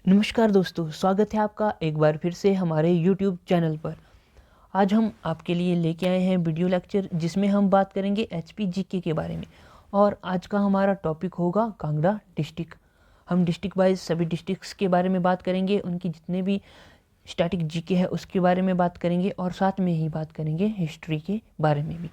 नमस्कार दोस्तों, स्वागत है आपका एक बार फिर से हमारे YouTube चैनल पर। आज हम आपके लिए लेके आए हैं वीडियो लेक्चर जिसमें हम बात करेंगे HPGK के बारे में। और आज का हमारा टॉपिक होगा कांगड़ा डिस्ट्रिक्ट। हम डिस्ट्रिक्ट वाइज सभी डिस्ट्रिक्ट्स के बारे में बात करेंगे, उनकी जितने भी स्टैटिक जीके है उसके बारे में बात करेंगे और साथ में ही बात करेंगे हिस्ट्री के बारे में भी।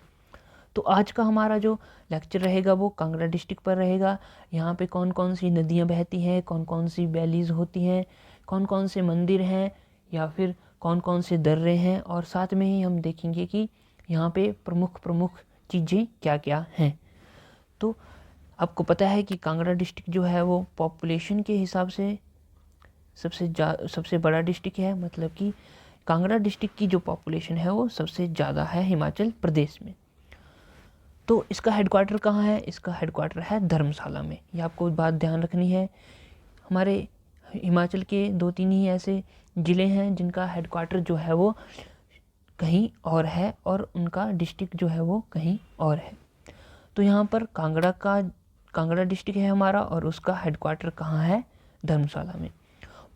तो आज का हमारा जो लेक्चर रहेगा वो कांगड़ा डिस्ट्रिक्ट पर रहेगा। यहाँ पे कौन कौन सी नदियाँ बहती हैं, कौन कौन सी वैलीज़ होती हैं, कौन कौन से मंदिर हैं या फिर कौन कौन से दर्रे हैं, और साथ में ही हम देखेंगे कि यहाँ पे प्रमुख प्रमुख चीज़ें क्या क्या हैं। तो आपको पता है कि कांगड़ा डिस्ट्रिक्ट जो है वो पॉपुलेशन के हिसाब से सबसे बड़ा डिस्ट्रिक्ट है। मतलब कि कांगड़ा डिस्ट्रिक्ट की जो पॉपुलेशन है वो सबसे ज़्यादा है हिमाचल प्रदेश में। तो इसका हेडक्वार्टर कहाँ है? इसका हेडक्वार्टर है धर्मशाला में। ये आपको बात ध्यान रखनी है। हमारे हिमाचल के 2-3 ही ऐसे ज़िले हैं जिनका हेडक्वार्टर जो है वो कहीं और है और उनका डिस्ट्रिक्ट जो है वो कहीं और है। तो यहाँ पर कांगड़ा डिस्ट्रिक्ट है हमारा और उसका हेडक्वार्टर कहाँ है? धर्मशाला में।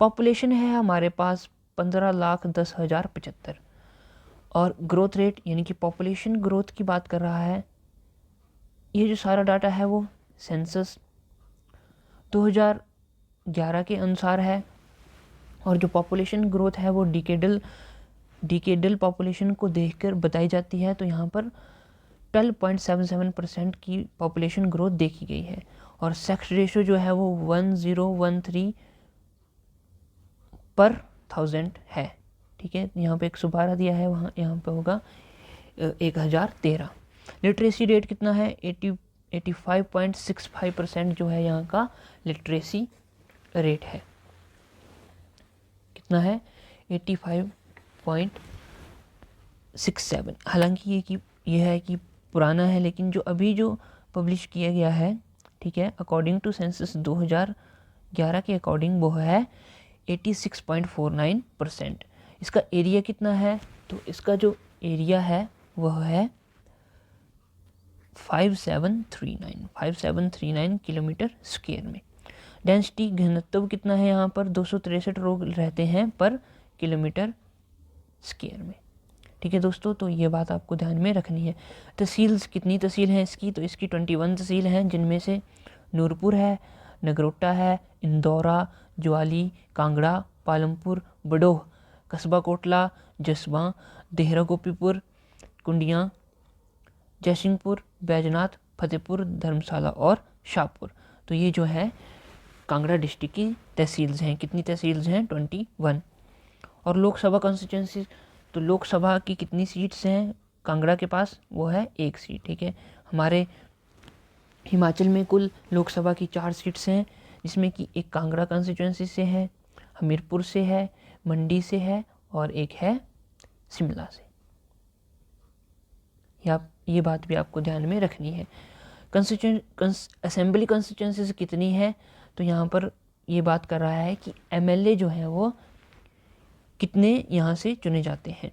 पॉपुलेशन है हमारे पास 15,10,075 और ग्रोथ रेट यानी कि पॉपुलेशन ग्रोथ की बात कर रहा है। ये जो सारा डाटा है वो सेंसस 2011 के अनुसार है और जो पॉपुलेशन ग्रोथ है वो डिकेडल पॉपुलेशन को देखकर बताई जाती है। तो यहाँ पर 12.77% की पॉपुलेशन ग्रोथ देखी गई है और सेक्स रेशो जो है वो 1013 पर 1000 है। ठीक है, यहाँ पे 112 दिया है, वहाँ यहाँ पे होगा 1013। लिटरेसी रेट कितना है? 85.65% जो है यहाँ का लिटरेसी रेट है। कितना है? 85.67। हालांकि ये है कि पुराना है, लेकिन जो अभी जो पब्लिश किया गया है, ठीक है, अकॉर्डिंग टू सेंसस 2011 के अकॉर्डिंग वो है 86.49%। इसका एरिया कितना है? तो इसका जो एरिया है वह है 5739 किलोमीटर स्क्वायर में। डेंसिटी घनत्व कितना है? यहाँ पर 263 लोग रहते हैं पर किलोमीटर स्क्वायर में। ठीक है दोस्तों, तो ये बात आपको ध्यान में रखनी है। तहसील्स कितनी तहसील हैं इसकी? तो इसकी 21 तहसील हैं, जिनमें से नूरपुर है, नगरोटा है, इंदौरा, ज्वाली, कांगड़ा, पालमपुर, बडोह, कस्बा कोटला, जसवा, देहरा गोपीपुर, कुंडियाँ, जयसिंहपुर, बैजनाथ, फतेहपुर, धर्मशाला और शाहपुर। तो ये जो है कांगड़ा डिस्ट्रिक्ट की तहसील्स हैं। कितनी तहसील्स हैं? 21। और लोकसभा कॉन्स्टिट्यूंसी, तो लोकसभा की कितनी सीट्स हैं कांगड़ा के पास? वो है 1 सीट। ठीक है, हमारे हिमाचल में कुल लोकसभा की 4 सीट्स हैं, जिसमें कि एक कांगड़ा कॉन्स्टिट्यूंसी से है, हमीरपुर से है, मंडी से है और एक है शिमला से। ये बात भी आपको ध्यान में रखनी है। असेंबली कॉन्स्टिट्यूंसीज कितनी है? तो यहाँ पर ये बात कर रहा है कि एमएलए जो है वो कितने यहाँ से चुने जाते हैं।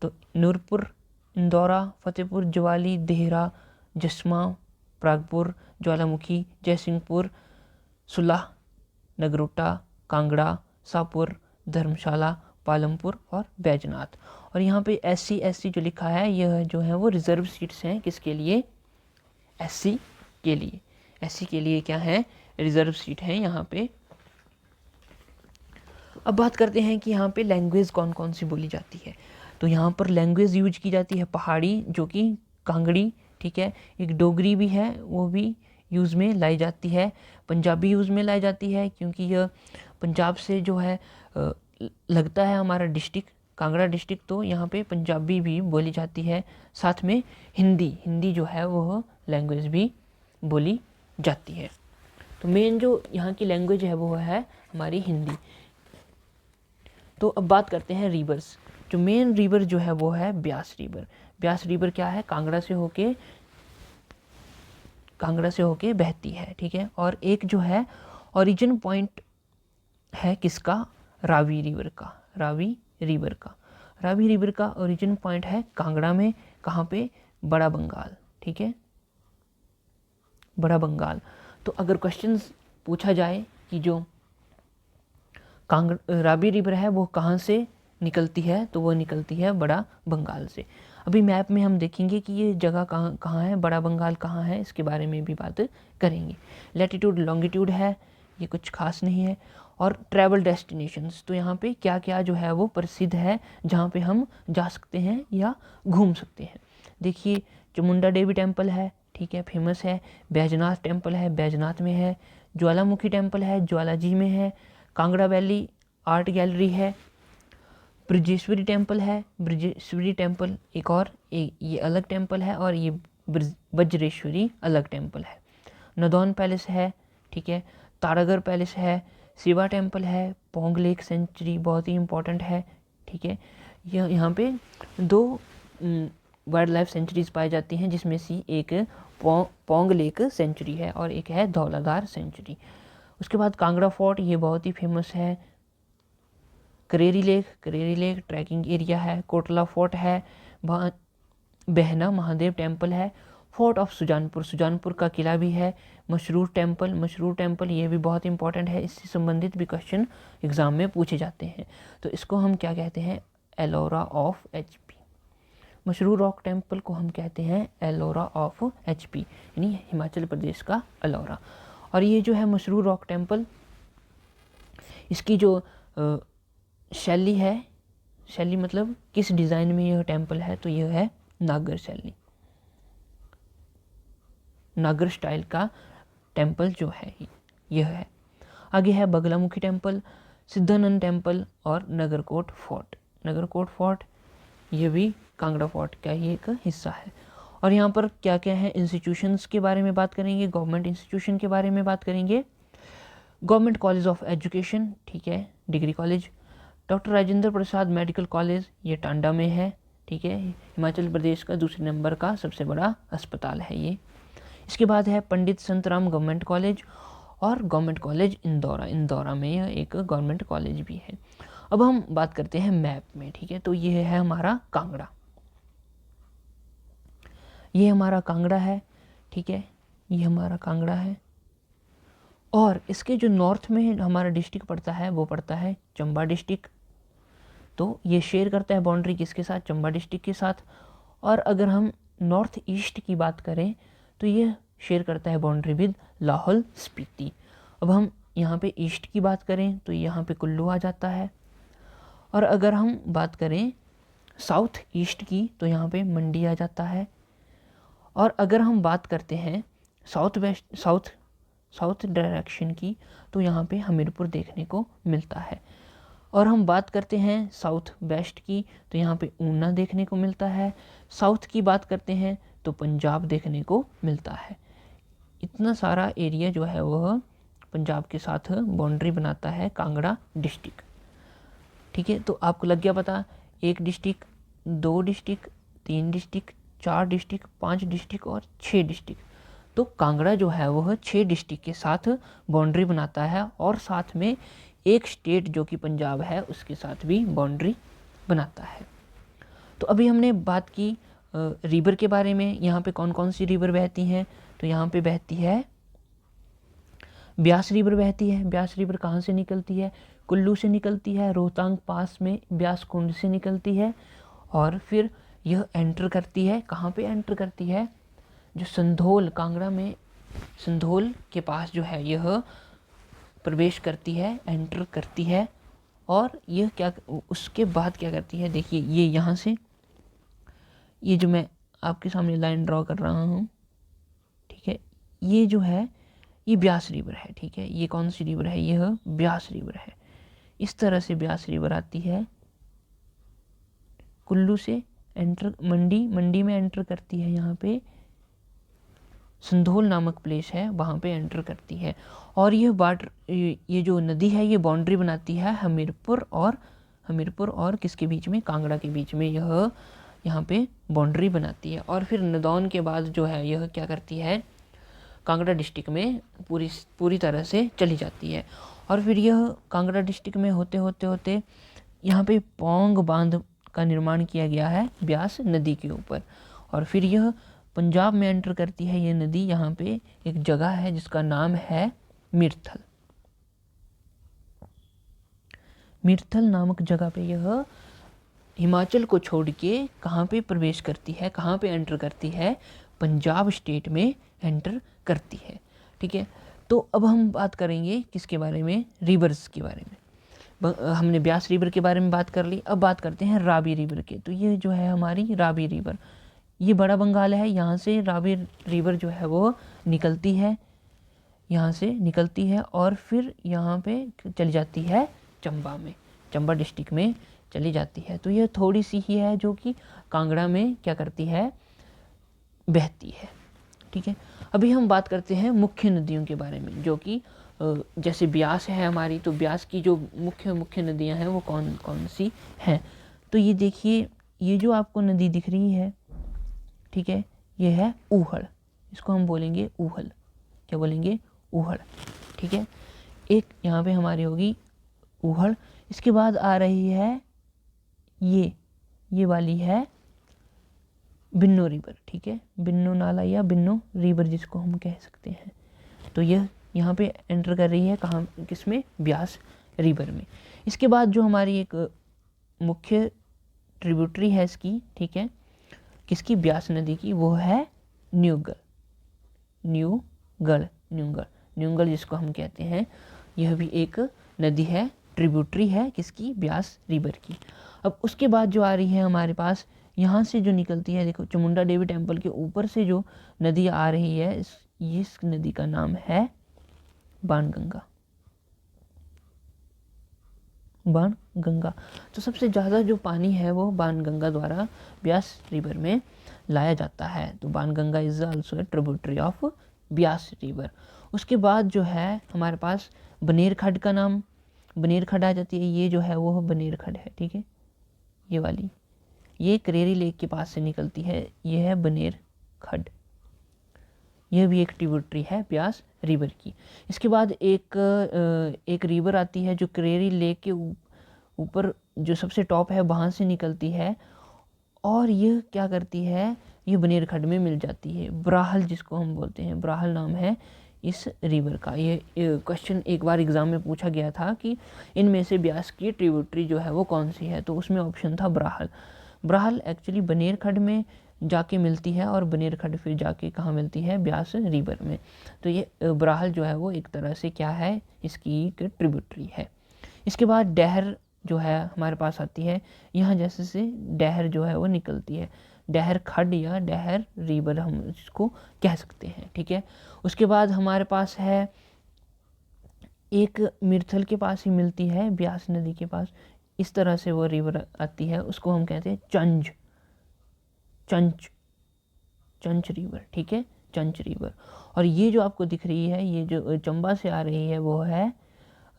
तो नूरपुर, इंदौरा, फतेहपुर, ज्वाली, देहरा, जसमा, प्रागपुर, ज्वालामुखी, जयसिंहपुर, सुलह, नगरोटा, कांगड़ा, शाहपुर, धर्मशाला, पालमपुर और बैजनाथ। और यहाँ पे SC जो लिखा है यह जो है वो रिजर्व सीट्स हैं। किसके लिए? SC के लिए। SC के लिए क्या है? रिजर्व सीट है यहाँ पे। अब बात करते हैं कि यहाँ पे लैंग्वेज कौन कौन सी बोली जाती है। तो यहाँ पर लैंग्वेज यूज की जाती है पहाड़ी, जो कि कांगड़ी। ठीक है, एक डोगरी भी है, वो भी यूज़ में लाई जाती है। पंजाबी यूज़ में लाई जाती है क्योंकि यह पंजाब से जो है लगता है हमारा डिस्ट्रिक्ट कांगड़ा डिस्ट्रिक्ट, तो यहाँ पे पंजाबी भी बोली जाती है। साथ में हिंदी जो है वह लैंग्वेज भी बोली जाती है। तो मेन जो यहाँ की लैंग्वेज है वो है हमारी हिंदी। तो अब बात करते हैं रिवर्स। जो मेन रिवर जो है वो है ब्यास रिवर। ब्यास रिवर क्या है? कांगड़ा से होके बहती है। ठीक है, और एक जो है ओरिजिन पॉइंट है किसका? रावी रिवर का ओरिजिन पॉइंट है कांगड़ा में। कहाँ पे? बड़ा बंगाल। ठीक है, बड़ा बंगाल। तो अगर क्वेश्चंस पूछा जाए कि जो राबी रिवर है वो कहाँ से निकलती है, तो वो निकलती है बड़ा बंगाल से। अभी मैप में हम देखेंगे कि ये जगह कहाँ कहाँ है, बड़ा बंगाल कहाँ है, इसके बारे में भी बात करेंगे। लैटिट्यूड लॉन्गिट्यूड है, ये कुछ खास नहीं है। और ट्रैवल डेस्टिनेशंस, तो यहाँ पे क्या क्या जो है वो प्रसिद्ध है जहाँ पे हम जा सकते हैं या घूम सकते हैं। देखिए चामुंडा देवी टेम्पल है, ठीक है, फेमस है। बैजनाथ टेम्पल है, बैजनाथ में है। ज्वालामुखी टेम्पल है, ज्वालाजी में है। कांगड़ा वैली आर्ट गैलरी है। ब्रजेश्वरी टेम्पल है, ब्रजेश्वरी टेम्पल एक और ये अलग टेम्पल है, और ये वज्रेश्वरी अलग टेम्पल है। नदौन पैलेस है, ठीक है। तारागढ़ पैलेस है। शिवा टेम्पल है। पोंग लेक सेंचुरी बहुत ही इम्पोर्टेंट है, ठीक है। यहाँ पे 2 वाइल्ड लाइफ सेंचुरीज पाई जाती हैं, जिसमें से एक पोंग लेक सेंचुरी है और एक है धौलाधार सेंचुरी। उसके बाद कांगड़ा फोर्ट, ये बहुत ही फेमस है। करेरी लेक ट्रैकिंग एरिया है। कोटला फोर्ट है। बहना महादेव टेम्पल है। फोर्ट ऑफ सुजानपुर का किला भी है। मशरूर टेम्पल ये भी बहुत इंपॉर्टेंट है, इससे संबंधित भी क्वेश्चन एग्जाम में पूछे जाते हैं। तो इसको हम क्या कहते हैं, Ellora of HP। Masroor rock temple को हम कहते हैं एलोरा ऑफ HP, यानी हिमाचल प्रदेश का एलोरा। और ये जो है मशरूर रॉक टेम्पल, इसकी जो शैली है, शैली मतलब किस डिज़ाइन में यह टेम्पल है, तो यह है नागर शैली, नागर स्टाइल का टेम्पल जो है यह है। आगे है बगलामुखी टेम्पल, सिद्धानंद टेम्पल और नगरकोट फोर्ट ये भी कांगड़ा फोर्ट का ही एक हिस्सा है। और यहाँ पर क्या क्या है, इंस्टीट्यूशंस के बारे में बात करेंगे, गवर्नमेंट इंस्टीट्यूशन के बारे में बात करेंगे। गवर्नमेंट कॉलेज ऑफ एजुकेशन, ठीक है, degree college. Doctor Rajendra Prasad medical college, ये टांडा में है, ठीक है, हिमाचल प्रदेश का दूसरे नंबर का सबसे बड़ा अस्पताल है ये। इसके बाद है पंडित संतराम गवर्नमेंट कॉलेज और गवर्नमेंट कॉलेज इंदौरा में यह एक गवर्नमेंट कॉलेज भी है। अब हम बात करते हैं मैप में, ठीक है। तो ये है हमारा कांगड़ा, ये हमारा कांगड़ा है, ठीक है, ये हमारा कांगड़ा है। और इसके जो नॉर्थ में हमारा डिस्ट्रिक्ट पड़ता है वो पड़ता है चंबा डिस्ट्रिक्ट। तो ये शेयर करता है बाउंड्री किसके साथ, चंबा डिस्ट्रिक्ट के साथ। और अगर हम नॉर्थ ईस्ट की बात करें तो ये शेयर करता है बाउंड्री विद लाहौल स्पीति। अब हम यहाँ पे ईस्ट की बात करें तो यहाँ पे कुल्लू आ जाता है। और अगर हम बात करें साउथ ईस्ट की तो यहाँ पे मंडी आ जाता है। और अगर हम बात करते हैं साउथ डायरेक्शन की तो यहाँ पे हमीरपुर देखने को मिलता है। और हम बात करते हैं साउथ वेस्ट की तो यहाँ पे ऊना देखने को मिलता है। साउथ की बात करते हैं तो पंजाब देखने को मिलता है। इतना सारा एरिया जो है वह पंजाब के साथ बाउंड्री बनाता है कांगड़ा डिस्ट्रिक्ट, ठीक है। तो आपको लग गया पता, 1 district, 2 district, 3 district, 4 district, 5 district और 6 डिस्ट्रिक्ट। तो कांगड़ा जो है वह 6 डिस्ट्रिक्ट के साथ बाउंड्री बनाता है और साथ में एक स्टेट जो कि पंजाब है उसके साथ भी बाउंड्री बनाता है। तो अभी हमने बात की रिवर के बारे में। यहाँ पे कौन कौन सी रिवर बहती हैं, तो यहाँ पे बहती है ब्यास रिवर बहती है। ब्यास रिवर कहाँ से निकलती है, कुल्लू से निकलती है, रोहतांग पास में ब्यास कुंड से निकलती है। और फिर यह एंटर करती है, कहाँ पे एंटर करती है, जो संधोल, कांगड़ा में संधोल के पास जो है यह प्रवेश करती है, एंटर करती है। और यह क्या, उसके बाद क्या करती है, देखिए ये यहाँ से, ये जो मैं आपके सामने लाइन ड्रॉ कर रहा हूँ, ठीक है, ये जो है ये ब्यास रिवर है, ठीक है। ये कौन सी रिवर है, यह ब्यास रिवर है। इस तरह से ब्यास रिवर आती है, कुल्लू से एंटर, मंडी में एंटर करती है, यहाँ पे संधोल नामक प्लेस है वहाँ पे एंटर करती है। और ये जो नदी है ये बाउंड्री बनाती है हमीरपुर और किसके बीच में, कांगड़ा के बीच में यह यहाँ पे बाउंड्री बनाती है। और फिर नदौन के बाद जो है यह क्या करती है, कांगड़ा डिस्ट्रिक्ट में पूरी तरह से चली जाती है। और फिर यह कांगड़ा डिस्ट्रिक्ट में होते होते यहाँ पे पौंग बांध का निर्माण किया गया है ब्यास नदी के ऊपर। और फिर यह पंजाब में एंटर करती है ये नदी। यहाँ पे एक जगह है जिसका नाम है मिर्थल। मिर्थल नामक जगह पे यह हिमाचल को छोड़ के कहाँ पे प्रवेश करती है, कहाँ पे एंटर करती है, पंजाब स्टेट में एंटर करती है। ठीक है, तो अब हम बात करेंगे किसके बारे में, रिवर्स के बारे में। हमने ब्यास रिवर के बारे में बात कर ली, अब बात करते हैं रावी रिवर के। तो ये जो है हमारी रावी रिवर, ये बड़ा बंगाल है, यहाँ से रावी रिवर जो है वो निकलती है, यहाँ से निकलती है और फिर यहाँ पे चली जाती है चंबा में, चंबा डिस्ट्रिक्ट में चली जाती है। तो यह थोड़ी सी ही है जो कि कांगड़ा में क्या करती है, बहती है। ठीक है, अभी हम बात करते हैं मुख्य नदियों के बारे में, जो कि जैसे ब्यास है हमारी, तो ब्यास की जो मुख्य नदियां हैं वो कौन कौन सी हैं। तो ये देखिए, ये जो आपको नदी दिख रही है, ठीक है, ये है ऊहड़, इसको हम बोलेंगे ऊहल, क्या बोलेंगे, ऊहड़। ठीक है, एक यहाँ पे हमारी होगी ऊहड़। इसके बाद आ रही है ये वाली है बिन्नो रिवर। ठीक है, बिन्नो नाला या बिन्नो रिवर जिसको हम कह सकते हैं। तो यह यहाँ पे एंटर कर रही है कहाँ, किसमें, ब्यास रिवर में। इसके बाद जो हमारी एक मुख्य ट्रिब्यूटरी है इसकी, ठीक है, किसकी, ब्यास नदी की, वो है न्यूगल, न्यूगल जिसको हम कहते हैं। यह भी एक नदी है, ट्रिब्यूटरी है किसकी, ब्यास रिवर की। अब उसके बाद जो आ रही है हमारे पास, यहाँ से जो निकलती है, देखो चामुंडा देवी टेम्पल के ऊपर से जो नदी आ रही है, इस नदी का नाम है बाणगंगा। तो सबसे ज़्यादा जो पानी है वो बाणगंगा द्वारा ब्यास रिवर में लाया जाता है। तो Banganga is also a tributary of Beas river. उसके बाद जो है हमारे पास बनेर खड्ड का नाम, बनेर खड्ड आ जाती है। ये जो है वो बनेर खड्ड है, ठीक है, ये वाली, ये करेरी लेक के पास से निकलती है, ये है बनेर खड्ड। यह भी एक ट्रिब्यूटरी है ब्यास रिवर की। इसके बाद एक रिवर आती है जो करेरी लेक के ऊपर जो सबसे टॉप है वहाँ से निकलती है, और यह क्या करती है, ये बनेर खड्ड में मिल जाती है। ब्राहल जिसको हम बोलते हैं, ब्राहल नाम है इस रिवर का। ये क्वेश्चन एक बार एग्ज़ाम में पूछा गया था कि इनमें से ब्यास की ट्रिब्यूटरी जो है वो कौन सी है, तो उसमें ऑप्शन था ब्राहल। ब्राहल एक्चुअली बनेर खड्ड में जाके मिलती है, और बनेर खड्ड फिर जाके कहाँ मिलती है, ब्यास रिवर में। तो ये ब्राहल जो है वो एक तरह से क्या है, इसकी एक ट्रिब्यूटरी है। इसके बाद डहर जो है हमारे पास आती है, यहाँ जैसे से डहर जो है वो निकलती है, डहर खड्ड या डहर रिवर हम इसको कह सकते हैं। ठीक है, उसके बाद हमारे पास है एक मिर्थल के पास ही मिलती है, ब्यास नदी के पास, इस तरह से वो रिवर आती है, उसको हम कहते हैं चंच रिवर। ठीक है, चंच रिवर। और ये जो आपको दिख रही है, ये जो चंबा से आ रही है वो है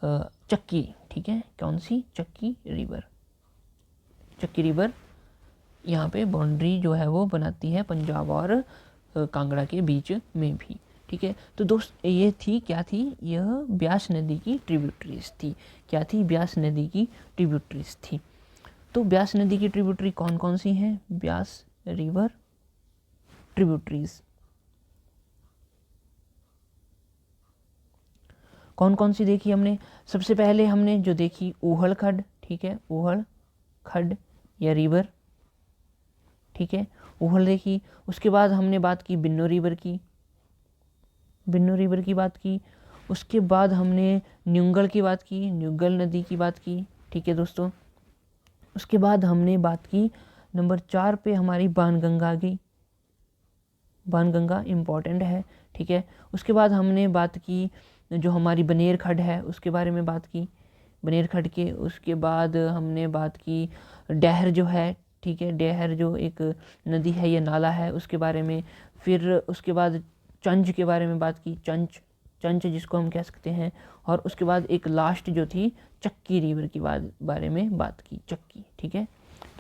चक्की। ठीक है, कौन सी, चक्की रिवर। चक्की रिवर यहाँ पे बाउंड्री जो है वो बनाती है पंजाब और कांगड़ा के बीच में भी। ठीक है, तो दोस्त ये थी, क्या थी, यह ब्यास नदी की ट्रिब्यूटरीज थी। क्या थी, ब्यास नदी की ट्रिब्यूटरीज थी। तो ब्यास नदी की ट्रिब्यूटरी कौन कौन सी हैं, ब्यास रिवर ट्रिब्यूटरीज कौन कौन सी देखी हमने। सबसे पहले हमने जो देखी ऊहड़ खड्ड। ठीक है, ऊहड़ खड्ड या रिवर। ठीक है, ऊहड़ देखी। उसके बाद हमने बात की बिन्नो रिवर की, बिन्नो रिवर की बात की। उसके बाद हमने न्यूंगल की बात की, न्यूंगल नदी की बात की। ठीक है दोस्तों, उसके बाद हमने बात की नंबर 4 पे हमारी बाणगंगा आ गई, बाणगंगा इम्पॉर्टेंट है। ठीक है, उसके बाद हमने बात की जो हमारी बनेर खड्ड है उसके बारे में बात की, बनेर खड्ड के। उसके बाद हमने बात की डहर जो है, ठीक है, डहर जो एक नदी है या नाला है उसके बारे में। फिर उसके बाद चंच के बारे में बात की, चंच जिसको हम कह सकते हैं। और उसके बाद एक लास्ट जो थी चक्की रिवर की बारे में बात की, चक्की। ठीक है,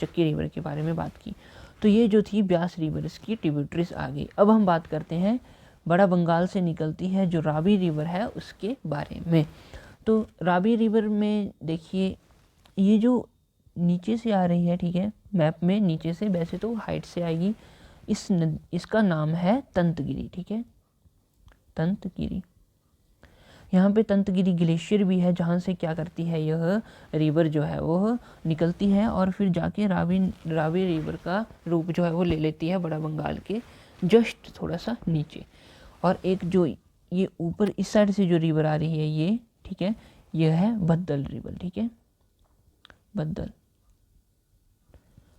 चक्की रिवर के बारे में बात की। तो ये जो थी ब्यास रिवर की ट्रिब्यूटरीज आ गई। अब हम बात करते हैं बड़ा बंगाल से निकलती है जो रावी रिवर है उसके बारे में। तो रावी रिवर में देखिए, ये जो नीचे से आ रही है, ठीक है, मैप में नीचे से, वैसे तो हाइट से आएगी। इसका नाम है तंतगिरी। ठीक है, तंतगिरी। यहाँ पे तंतगिरी ग्लेशियर भी है, जहाँ से क्या करती है यह रिवर जो है वो निकलती है और फिर जाके रावी रिवर का रूप जो है वो ले लेती है बड़ा बंगाल के जस्ट थोड़ा सा नीचे। और एक जो ये ऊपर इस साइड से जो रिवर आ रही है ये, ठीक है, यह है भद्दल रिवर, ठीक है, भद्दल।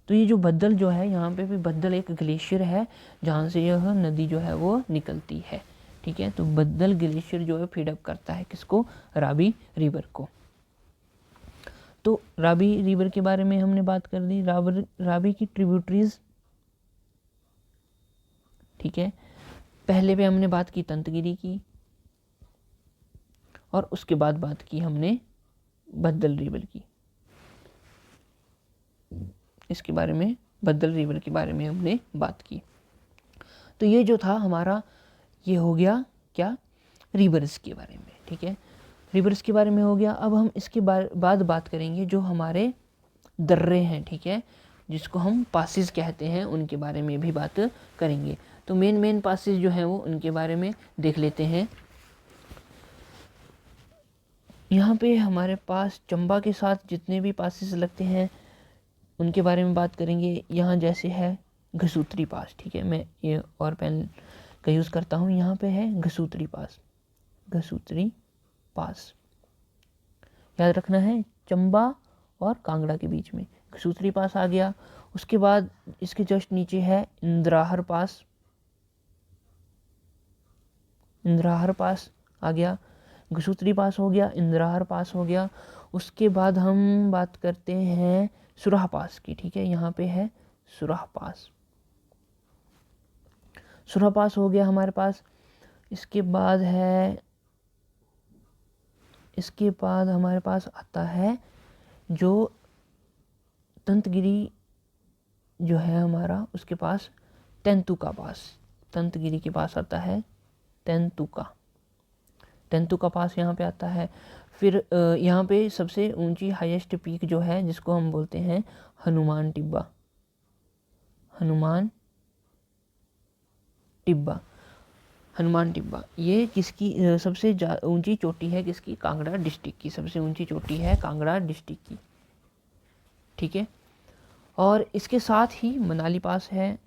तो ये जो भद्दल जो है, यहाँ पे भी भद्दल एक ग्लेशियर है जहाँ से यह नदी जो है वो निकलती है, ठीक है। तो भद्दल ग्लेशियर जो है फीड अप करता है किसको, रावी रिवर को। तो रावी रिवर के बारे में हमने बात कर दी। रावी की ट्रिब्यूटरीज, ठीक है, पहले पे हमने बात की तंतगिरी की और उसके बाद बात की हमने भद्दल रिवर की। इसके बारे में, भद्दल रिवर के बारे में हमने बात की। तो ये जो था हमारा, ये हो गया क्या, रिवर्स के बारे में, ठीक है, रिवर्स के बारे में हो गया। अब हम इसके बाद बात करेंगे जो हमारे दर्रे हैं, ठीक है, जिसको हम पासिस कहते हैं, उनके बारे में भी बात करेंगे। तो मेन पासिस जो हैं वो उनके बारे में देख लेते हैं। यहाँ पे हमारे पास चंबा के साथ जितने भी पासिस लगते हैं उनके बारे में बात करेंगे। यहाँ जैसे है घसूत्री पास, ठीक है, मैं ये और पेन का यूज़ करता हूँ। यहाँ पे है घसूत्री पास, घसूत्री पास याद रखना है, चंबा और कांगड़ा के बीच में घसूत्री पास आ गया। उसके बाद इसके जस्ट नीचे है इंद्राहर पास, इंद्राहर पास आ गया, घसूत्री पास हो गया, इंद्राहर पास हो गया। उसके बाद हम बात करते हैं सुराह पास की, ठीक है, यहाँ पे है सुराह पास, सुराह पास हो गया हमारे पास। इसके बाद हमारे पास आता है जो तंतगिरी जो है हमारा, उसके पास तेंतुका पास, तंतगिरी के पास आता है तेंतुका, तेंतुका पास यहाँ पे आता है। फिर यहाँ पे सबसे ऊंची हाईएस्ट पीक जो है जिसको हम बोलते हैं हनुमान टिब्बा, हनुमान टिब्बा, हनुमान टिब्बा, ये किसकी सबसे ऊंची चोटी है, किसकी, कांगड़ा डिस्ट्रिक्ट की, सबसे ऊंची चोटी है कांगड़ा डिस्ट्रिक्ट की, ठीक है। और इसके साथ ही मनाली पास है,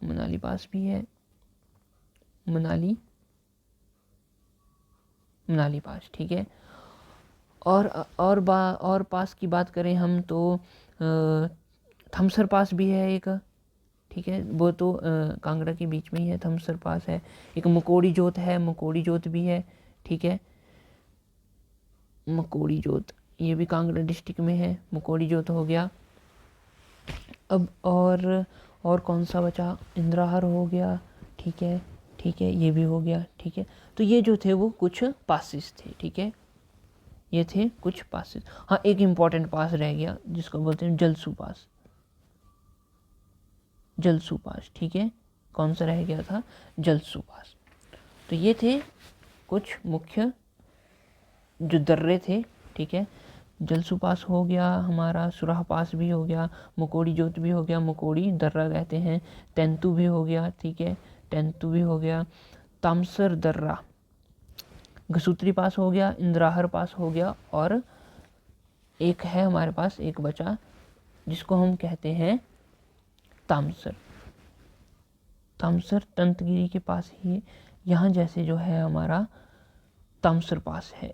मनाली पास भी है, मनाली पास, ठीक है। और पास की बात करें हम तो थमसर पास भी है एक, ठीक है, वो तो कांगड़ा के बीच में ही है, थमसर पास है। एक मकोड़ी जोत है, मकोड़ी जोत भी है, ठीक है, मकोड़ी जोत, ये भी कांगड़ा डिस्ट्रिक्ट में है, मकोड़ी जोत हो गया। अब और कौन सा बचा, इंद्राहर हो गया, ठीक है, ठीक है, ये भी हो गया, ठीक है। तो ये जो थे वो कुछ पासिस थे, ठीक है, ये थे कुछ पासिस। हाँ, एक इम्पॉर्टेंट पास रह गया जिसको बोलते हैं जलसू पास, जलसू पास, ठीक है, कौन सा रह गया था, जलसू पास। तो ये थे कुछ मुख्य जो दर्रे थे, ठीक है, जलसू पास हो गया हमारा, सुराह पास भी हो गया, मकोड़ी जोत भी हो गया, मकोड़ी दर्रा कहते हैं, तेंतु भी हो गया, ठीक है, तेंतु भी हो गया, तामसर दर्रा, घसूत्री पास हो गया, इंद्राहर पास हो गया, और एक है हमारे पास, एक बचा जिसको हम कहते हैं तामसर, तामसर तंतगिरी के पास ही, यहाँ जैसे जो है हमारा तामसर पास है,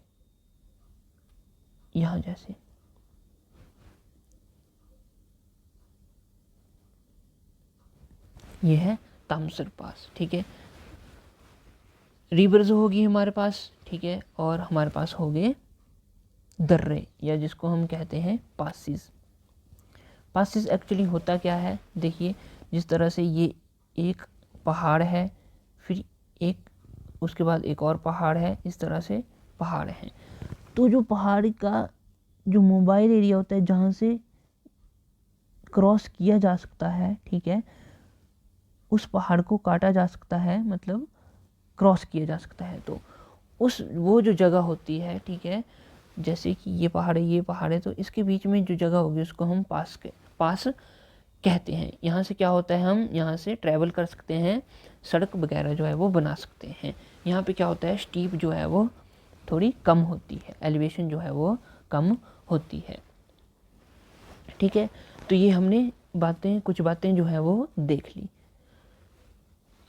यहाँ जैसे, ये है तामसर पास, ठीक है। रिवर्स होगी हमारे पास, ठीक है, और हमारे पास हो गए दर्रे, या जिसको हम कहते हैं पासिस। पासिस एक्चुअली होता क्या है, देखिए, जिस तरह से ये एक पहाड़ है, फिर एक, उसके बाद एक और पहाड़ है, इस तरह से पहाड़ हैं। तो जो पहाड़ का जो मोबाइल एरिया होता है जहाँ से क्रॉस किया जा सकता है, ठीक है, उस पहाड़ को काटा जा सकता है, मतलब क्रॉस किया जा सकता है। तो वो जो जगह होती है, ठीक है, जैसे कि ये पहाड़ है, ये पहाड़ है, तो इसके बीच में जो जगह होगी उसको हम पास कहते हैं। यहाँ से क्या होता है, हम यहाँ से ट्रैवल कर सकते हैं, सड़क वगैरह जो है वो बना सकते हैं। यहाँ पे क्या होता है, स्टीप जो है वो थोड़ी कम होती है, एलिवेशन जो है वो कम होती है। ठीक है, तो ये हमने कुछ बातें जो है वो देख ली।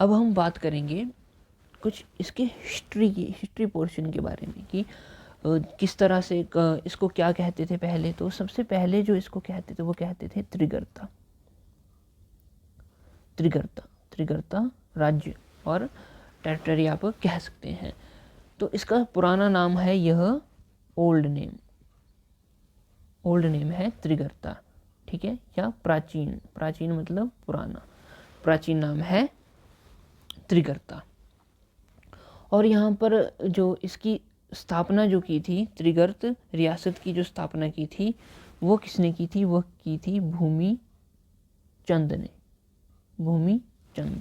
अब हम बात करेंगे कुछ इसके हिस्ट्री पोर्शन के बारे में कि किस तरह से इसको क्या कहते थे पहले। तो सबसे पहले जो इसको कहते थे वो कहते थे त्रिगर्ता। त्रिगर्ता राज्य और टेरिटरी आप कह सकते हैं। तो इसका पुराना नाम है यह ओल्ड नेम है त्रिगर्ता। ठीक है, या प्राचीन मतलब पुराना, प्राचीन नाम है त्रिगर्ता। और यहाँ पर जो इसकी स्थापना जो की थी, त्रिगर्त रियासत की जो स्थापना की थी वो किसने की थी? वो की थी भूमिचंद ने, भूमिचंद।